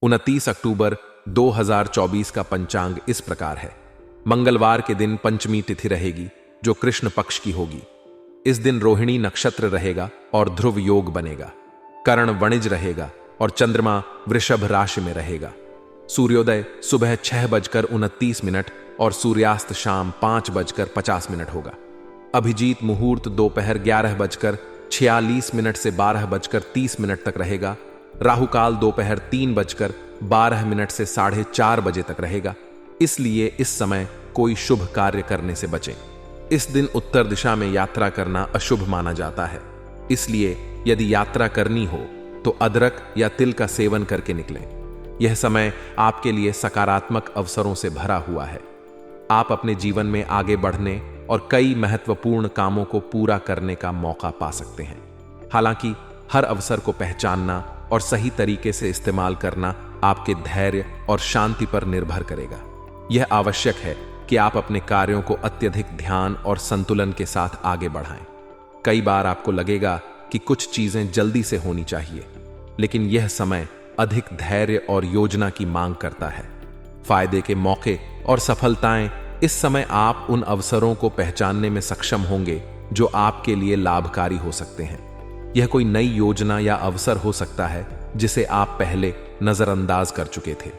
29 अक्टूबर 2024 का पंचांग इस प्रकार है। मंगलवार के दिन पंचमी तिथि रहेगी, जो कृष्ण पक्ष की होगी। इस दिन रोहिणी नक्षत्र रहेगा और ध्रुव योग बनेगा। कर्ण वणिज रहेगा और चंद्रमा वृषभ राशि में रहेगा। सूर्योदय सुबह 6:29 और सूर्यास्त शाम 5:50 होगा। अभिजीत मुहूर्त दोपहर 11:46 से 12:30 तक रहेगा। राहुकाल दोपहर 3:12 से 4:30 बजे तक रहेगा, इसलिए इस समय कोई शुभ कार्य करने से बचें। इस दिन उत्तर दिशा में यात्रा करना अशुभ माना जाता है, इसलिए यदि यात्रा करनी हो तो अदरक या तिल का सेवन करके निकलें। यह समय आपके लिए सकारात्मक अवसरों से भरा हुआ है। आप अपने जीवन में आगे बढ़ने और कई महत्वपूर्ण कामों को पूरा करने का मौका पा सकते हैं। हालांकि हर अवसर को पहचानना और सही तरीके से इस्तेमाल करना आपके धैर्य और शांति पर निर्भर करेगा। यह आवश्यक है कि आप अपने कार्यों को अत्यधिक ध्यान और संतुलन के साथ आगे बढ़ाएं। कई बार आपको लगेगा कि कुछ चीजें जल्दी से होनी चाहिए, लेकिन यह समय अधिक धैर्य और योजना की मांग करता है। फायदे के मौके और सफलताएं इस समय आप उन अवसरों को पहचानने में सक्षम होंगे जो आपके लिए लाभकारी हो सकते हैं। यह कोई नई योजना या अवसर हो सकता है जिसे आप पहले नजरअंदाज कर चुके थे।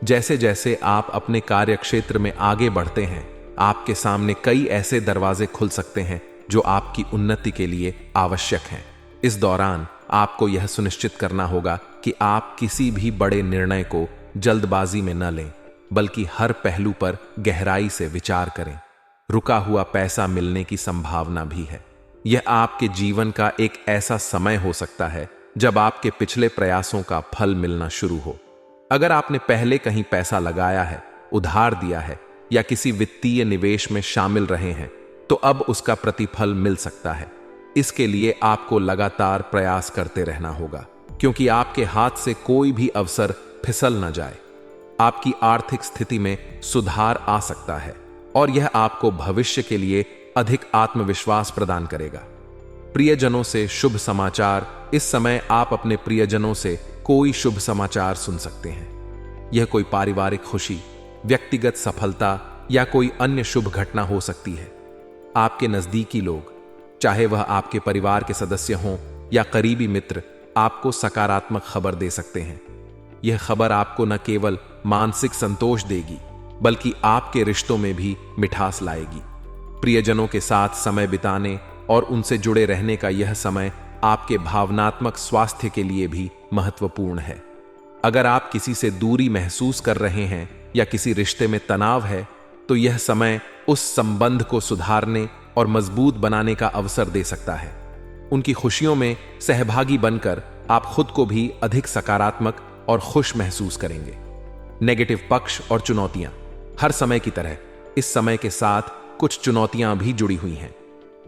जैसे जैसे आप अपने कार्य क्षेत्र में आगे बढ़ते हैं, आपके सामने कई ऐसे दरवाजे खुल सकते हैं जो आपकी उन्नति के लिए आवश्यक हैं। इस दौरान आपको यह सुनिश्चित करना होगा कि आप किसी भी बड़े निर्णय को जल्दबाजी में न लें, बल्कि हर पहलू पर गहराई से विचार करें। रुका हुआ पैसा मिलने की संभावना भी है। यह आपके जीवन का एक ऐसा समय हो सकता है जब आपके पिछले प्रयासों का फल मिलना शुरू हो। अगर आपने पहले कहीं पैसा लगाया है, उधार दिया है या किसी वित्तीय निवेश में शामिल रहे हैं, तो अब उसका प्रतिफल मिल सकता है। इसके लिए आपको लगातार प्रयास करते रहना होगा, क्योंकि आपके हाथ से कोई भी अवसर फिसल न जाए। आपकी आर्थिक स्थिति में सुधार आ सकता है और यह आपको भविष्य के लिए अधिक आत्मविश्वास प्रदान करेगा। प्रियजनों से शुभ समाचार। इस समय आप अपने प्रियजनों से कोई शुभ समाचार सुन सकते हैं। यह कोई पारिवारिक खुशी, व्यक्तिगत सफलता या कोई अन्य शुभ घटना हो सकती है। आपके नजदीकी लोग, चाहे वह आपके परिवार के सदस्य हों या करीबी मित्र, आपको सकारात्मक खबर दे सकते हैं। यह खबर आपको न केवल मानसिक संतोष देगी, बल्कि आपके रिश्तों में भी मिठास लाएगी। प्रियजनों के साथ समय बिताने और उनसे जुड़े रहने का यह समय आपके भावनात्मक स्वास्थ्य के लिए भी महत्वपूर्ण है। अगर आप किसी से दूरी महसूस कर रहे हैं या किसी रिश्ते में तनाव है, तो यह समय उस संबंध को सुधारने और मजबूत बनाने का अवसर दे सकता है। उनकी खुशियों में सहभागी बनकर आप खुद को भी अधिक सकारात्मक और खुश महसूस करेंगे। नेगेटिव पक्ष और चुनौतियां। हर समय की तरह इस समय के साथ कुछ चुनौतियां भी जुड़ी हुई हैं।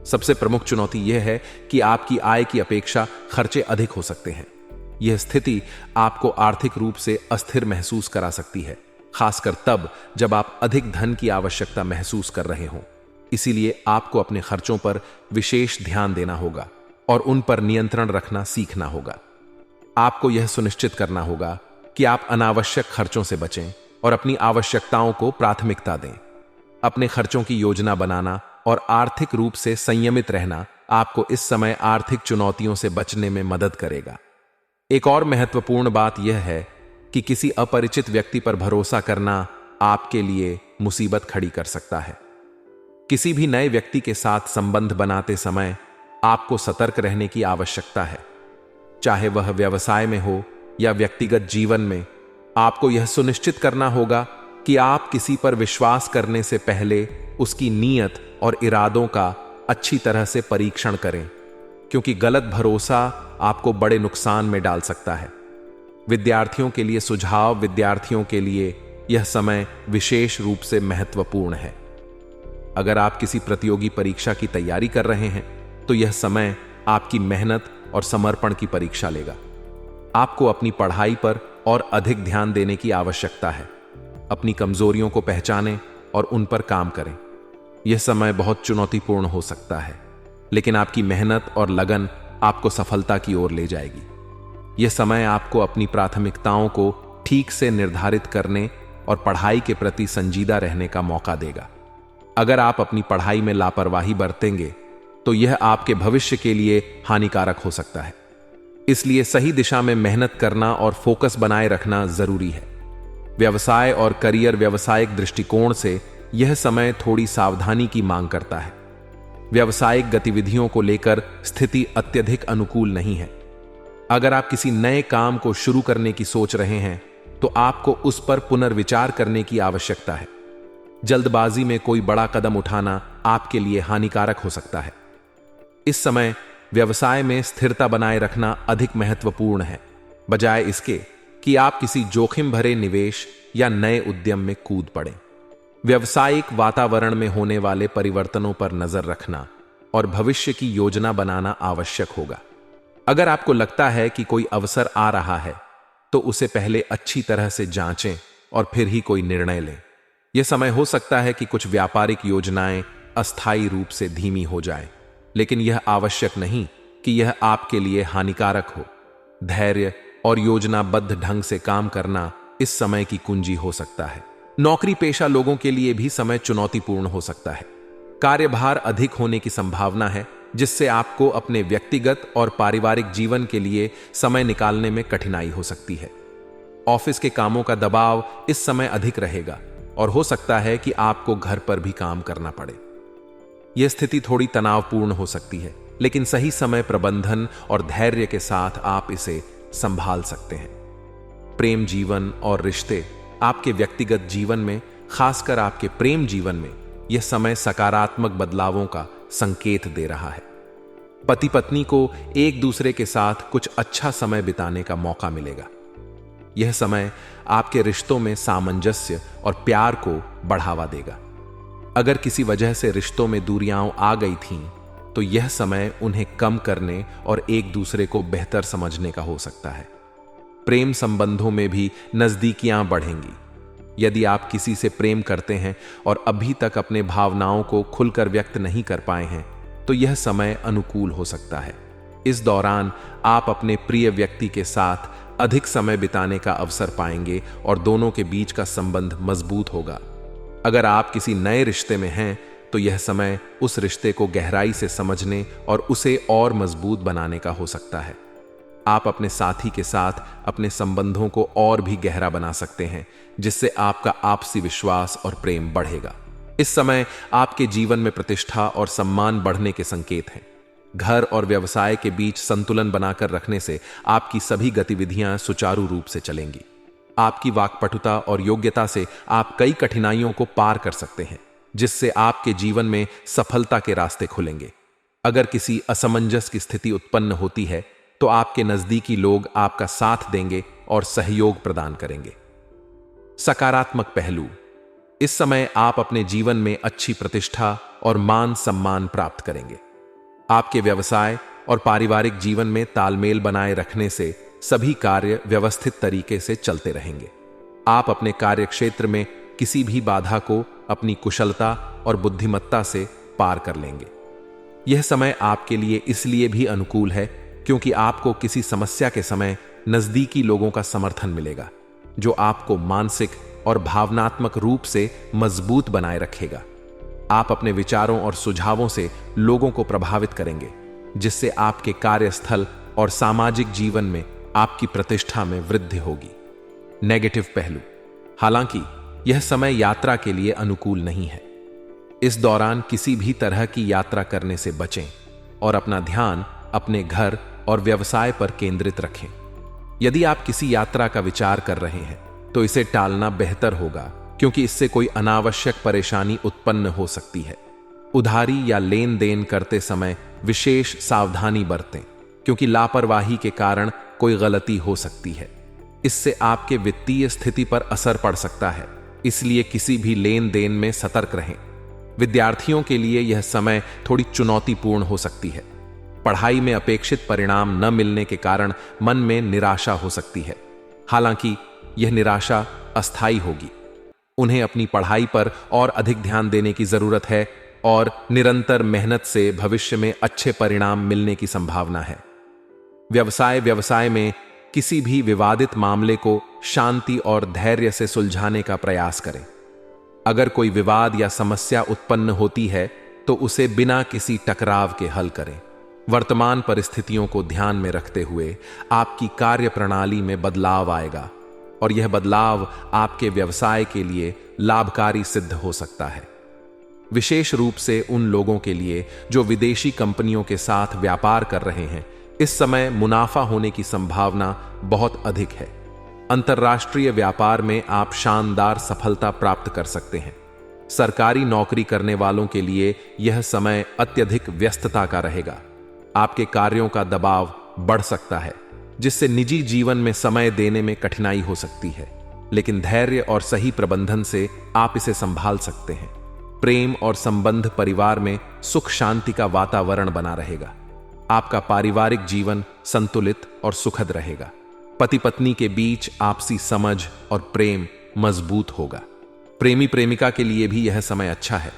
सबसे प्रमुख चुनौती यह है कि आपकी आय की अपेक्षा खर्चे अधिक हो सकते हैं। यह स्थिति आपको आर्थिक रूप से अस्थिर महसूस करा सकती है, खासकर तब जब आप अधिक धन की आवश्यकता महसूस कर रहे हों। इसीलिए आपको अपने खर्चों पर विशेष ध्यान देना होगा और उन पर नियंत्रण रखना सीखना होगा। आपको यह सुनिश्चित करना होगा कि आप अनावश्यक खर्चों से बचें और अपनी आवश्यकताओं को प्राथमिकता दें। अपने खर्चों की योजना बनाना और आर्थिक रूप से संयमित रहना आपको इस समय आर्थिक चुनौतियों से बचने में मदद करेगा। एक और महत्वपूर्ण बात यह है कि किसी अपरिचित व्यक्ति पर भरोसा करना आपके लिए मुसीबत खड़ी कर सकता है। किसी भी नए व्यक्ति के साथ संबंध बनाते समय आपको सतर्क रहने की आवश्यकता है। चाहे वह व्यवसाय में हो या व्यक्तिगत जीवन में, आपको यह सुनिश्चित करना होगा कि आप किसी पर विश्वास करने से पहले उसकी नीयत और इरादों का अच्छी तरह से परीक्षण करें, क्योंकि गलत भरोसा आपको बड़े नुकसान में डाल सकता है। विद्यार्थियों के लिए सुझाव। विद्यार्थियों के लिए यह समय विशेष रूप से महत्वपूर्ण है। अगर आप किसी प्रतियोगी परीक्षा की तैयारी कर रहे हैं, तो यह समय आपकी मेहनत और समर्पण की परीक्षा लेगा। आपको अपनी पढ़ाई पर और अधिक ध्यान देने की आवश्यकता है। अपनी कमजोरियों को पहचानें और उन पर काम करें। यह समय बहुत चुनौतीपूर्ण हो सकता है, लेकिन आपकी मेहनत और लगन आपको सफलता की ओर ले जाएगी। यह समय आपको अपनी प्राथमिकताओं को ठीक से निर्धारित करने और पढ़ाई के प्रति संजीदा रहने का मौका देगा। अगर आप अपनी पढ़ाई में लापरवाही बरतेंगे तो यह आपके भविष्य के लिए हानिकारक हो सकता है। इसलिए सही दिशा में मेहनत करना और फोकस बनाए रखना जरूरी है। व्यवसाय और करियर व्यावसायिक दृष्टिकोण से यह समय थोड़ी सावधानी की मांग करता है। व्यावसायिक गतिविधियों को लेकर स्थिति अत्यधिक अनुकूल नहीं है। अगर आप किसी नए काम को शुरू करने की सोच रहे हैं तो आपको उस पर पुनर्विचार करने की आवश्यकता है। जल्दबाजी में कोई बड़ा कदम उठाना आपके लिए हानिकारक हो सकता है। इस समय व्यवसाय में स्थिरता बनाए रखना अधिक महत्वपूर्ण है, बजाय इसके कि आप किसी जोखिम भरे निवेश या नए उद्यम में कूद पड़ें। व्यावसायिक वातावरण में होने वाले परिवर्तनों पर नजर रखना और भविष्य की योजना बनाना आवश्यक होगा। अगर आपको लगता है कि कोई अवसर आ रहा है तो उसे पहले अच्छी तरह से जांचें और फिर ही कोई निर्णय लें। यह समय हो सकता है कि कुछ व्यापारिक योजनाएं अस्थायी रूप से धीमी हो जाएं, लेकिन यह आवश्यक नहीं कि यह आपके लिए हानिकारक हो। धैर्य और योजनाबद्ध ढंग से काम करना इस समय की कुंजी हो सकता है। नौकरी पेशा लोगों के लिए भी समय चुनौतीपूर्ण हो सकता है। कार्यभार अधिक होने की संभावना है, जिससे आपको अपने व्यक्तिगत और पारिवारिक जीवन के लिए समय निकालने में कठिनाई हो सकती है। ऑफिस के कामों का दबाव इस समय अधिक रहेगा और हो सकता है कि आपको घर पर भी काम करना पड़े। यह स्थिति थोड़ी तनावपूर्ण हो सकती है, लेकिन सही समय प्रबंधन और धैर्य के साथ आप इसे संभाल सकते हैं। प्रेम जीवन और रिश्ते, आपके व्यक्तिगत जीवन में, खासकर आपके प्रेम जीवन में, यह समय सकारात्मक बदलावों का संकेत दे रहा है। पति पत्नी को एक दूसरे के साथ कुछ अच्छा समय बिताने का मौका मिलेगा। यह समय आपके रिश्तों में सामंजस्य और प्यार को बढ़ावा देगा। अगर किसी वजह से रिश्तों में दूरियां आ गई थीं, तो यह समय उन्हें कम करने और एक दूसरे को बेहतर समझने का हो सकता है। प्रेम संबंधों में भी नजदीकियां बढ़ेंगी। यदि आप किसी से प्रेम करते हैं और अभी तक अपने भावनाओं को खुलकर व्यक्त नहीं कर पाए हैं, तो यह समय अनुकूल हो सकता है। इस दौरान आप अपने प्रिय व्यक्ति के साथ अधिक समय बिताने का अवसर पाएंगे और दोनों के बीच का संबंध मजबूत होगा। अगर आप किसी नए रिश्ते में हैं, तो यह समय उस रिश्ते को गहराई से समझने और उसे और मजबूत बनाने का हो सकता है। आप अपने साथी के साथ अपने संबंधों को और भी गहरा बना सकते हैं, जिससे आपका आपसी विश्वास और प्रेम बढ़ेगा। इस समय आपके जीवन में प्रतिष्ठा और सम्मान बढ़ने के संकेत हैं। घर और व्यवसाय के बीच संतुलन बनाकर रखने से आपकी सभी गतिविधियां सुचारू रूप से चलेंगी। आपकी वाक्पटुता और योग्यता से आप कई कठिनाइयों को पार कर सकते हैं, जिससे आपके जीवन में सफलता के रास्ते खुलेंगे। अगर किसी असमंजस की स्थिति उत्पन्न होती है, तो आपके नजदीकी लोग आपका साथ देंगे और सहयोग प्रदान करेंगे। सकारात्मक पहलू, इस समय आप अपने जीवन में अच्छी प्रतिष्ठा और मान सम्मान प्राप्त करेंगे। आपके व्यवसाय और पारिवारिक जीवन में तालमेल बनाए रखने से सभी कार्य व्यवस्थित तरीके से चलते रहेंगे। आप अपने कार्य क्षेत्र में किसी भी बाधा को अपनी कुशलता और बुद्धिमत्ता से पार कर लेंगे। यह समय आपके लिए इसलिए भी अनुकूल है क्योंकि आपको किसी समस्या के समय नजदीकी लोगों का समर्थन मिलेगा, जो आपको मानसिक और भावनात्मक रूप से मजबूत बनाए रखेगा। आप अपने विचारों और सुझावों से लोगों को प्रभावित करेंगे, जिससे आपके कार्यस्थल और सामाजिक जीवन में आपकी प्रतिष्ठा में वृद्धि होगी। नेगेटिव पहलू, हालांकि यह समय यात्रा के लिए अनुकूल नहीं है। इस दौरान किसी भी तरह की यात्रा करने से बचें और अपना ध्यान अपने घर और व्यवसाय पर केंद्रित रखें। यदि आप किसी यात्रा का विचार कर रहे हैं, तो इसे टालना बेहतर होगा, क्योंकि इससे कोई अनावश्यक परेशानी उत्पन्न हो सकती है। उधारी या लेन देन करते समय विशेष सावधानी बरतें, क्योंकि लापरवाही के कारण कोई गलती हो सकती है। इससे आपके वित्तीय स्थिति पर असर पड़ सकता है, इसलिए किसी भी लेन देन में सतर्क रहें। विद्यार्थियों के लिए यह समय थोड़ी चुनौतीपूर्ण हो सकती है। पढ़ाई में अपेक्षित परिणाम न मिलने के कारण मन में निराशा हो सकती है। हालांकि यह निराशा अस्थायी होगी। उन्हें अपनी पढ़ाई पर और अधिक ध्यान देने की जरूरत है और निरंतर मेहनत से भविष्य में अच्छे परिणाम मिलने की संभावना है। व्यवसाय में किसी भी विवादित मामले को शांति और धैर्य से सुलझाने का प्रयास करें। अगर कोई विवाद या समस्या उत्पन्न होती है तो उसे बिना किसी टकराव के हल करें। वर्तमान परिस्थितियों को ध्यान में रखते हुए आपकी कार्य प्रणाली में बदलाव आएगा और यह बदलाव आपके व्यवसाय के लिए लाभकारी सिद्ध हो सकता है। विशेष रूप से उन लोगों के लिए जो विदेशी कंपनियों के साथ व्यापार कर रहे हैं, इस समय मुनाफा होने की संभावना बहुत अधिक है। अंतर्राष्ट्रीय व्यापार में आप शानदार सफलता प्राप्त कर सकते हैं। सरकारी नौकरी करने वालों के लिए यह समय अत्यधिक व्यस्तता का रहेगा। आपके कार्यों का दबाव बढ़ सकता है, जिससे निजी जीवन में समय देने में कठिनाई हो सकती है, लेकिन धैर्य और सही प्रबंधन से आप इसे संभाल सकते हैं। प्रेम और संबंध परिवार में सुख शांति का वातावरण बना रहेगा। आपका पारिवारिक जीवन संतुलित और सुखद रहेगा। पति पत्नी के बीच आपसी समझ और प्रेम मजबूत होगा। प्रेमी प्रेमिका के लिए भी यह समय अच्छा है।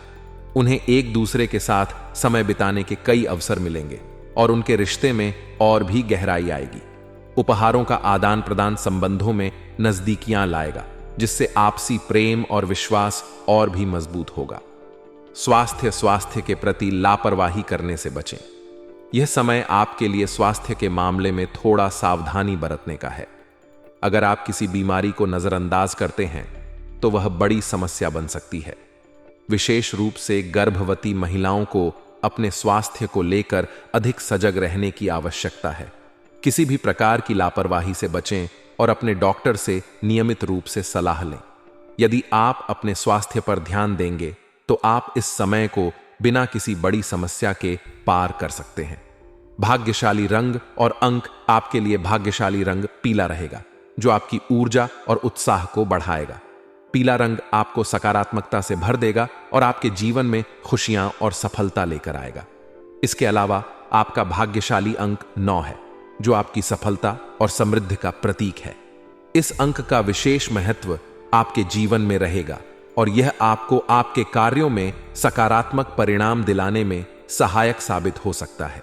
उन्हें एक दूसरे के साथ समय बिताने के कई अवसर मिलेंगे और उनके रिश्ते में और भी गहराई आएगी। उपहारों का आदान प्रदान संबंधों में नजदीकियां लाएगा, जिससे आपसी प्रेम और विश्वास और भी मजबूत होगा। स्वास्थ्य के प्रति लापरवाही करने से बचें। यह समय आपके लिए स्वास्थ्य के मामले में थोड़ा सावधानी बरतने का है। अगर आप किसी बीमारी को नजरअंदाज करते हैं तो वह बड़ी समस्या बन सकती है। विशेष रूप से गर्भवती महिलाओं को अपने स्वास्थ्य को लेकर अधिक सजग रहने की आवश्यकता है। किसी भी प्रकार की लापरवाही से बचें और अपने डॉक्टर से नियमित रूप से सलाह लें। यदि आप अपने स्वास्थ्य पर ध्यान देंगे तो आप इस समय को बिना किसी बड़ी समस्या के पार कर सकते हैं। भाग्यशाली रंग और अंक आपके लिए भाग्यशाली रंग पीला रहेगा, जो आपकी ऊर्जा और उत्साह को बढ़ाएगा। पीला रंग आपको सकारात्मकता से भर देगा और आपके जीवन में खुशियां और सफलता लेकर आएगा। इसके अलावा आपका भाग्यशाली अंक 9 है, जो आपकी सफलता और समृद्धि का प्रतीक है। इस अंक का विशेष महत्व आपके जीवन में रहेगा और यह आपको आपके कार्यों में सकारात्मक परिणाम दिलाने में सहायक साबित हो सकता है।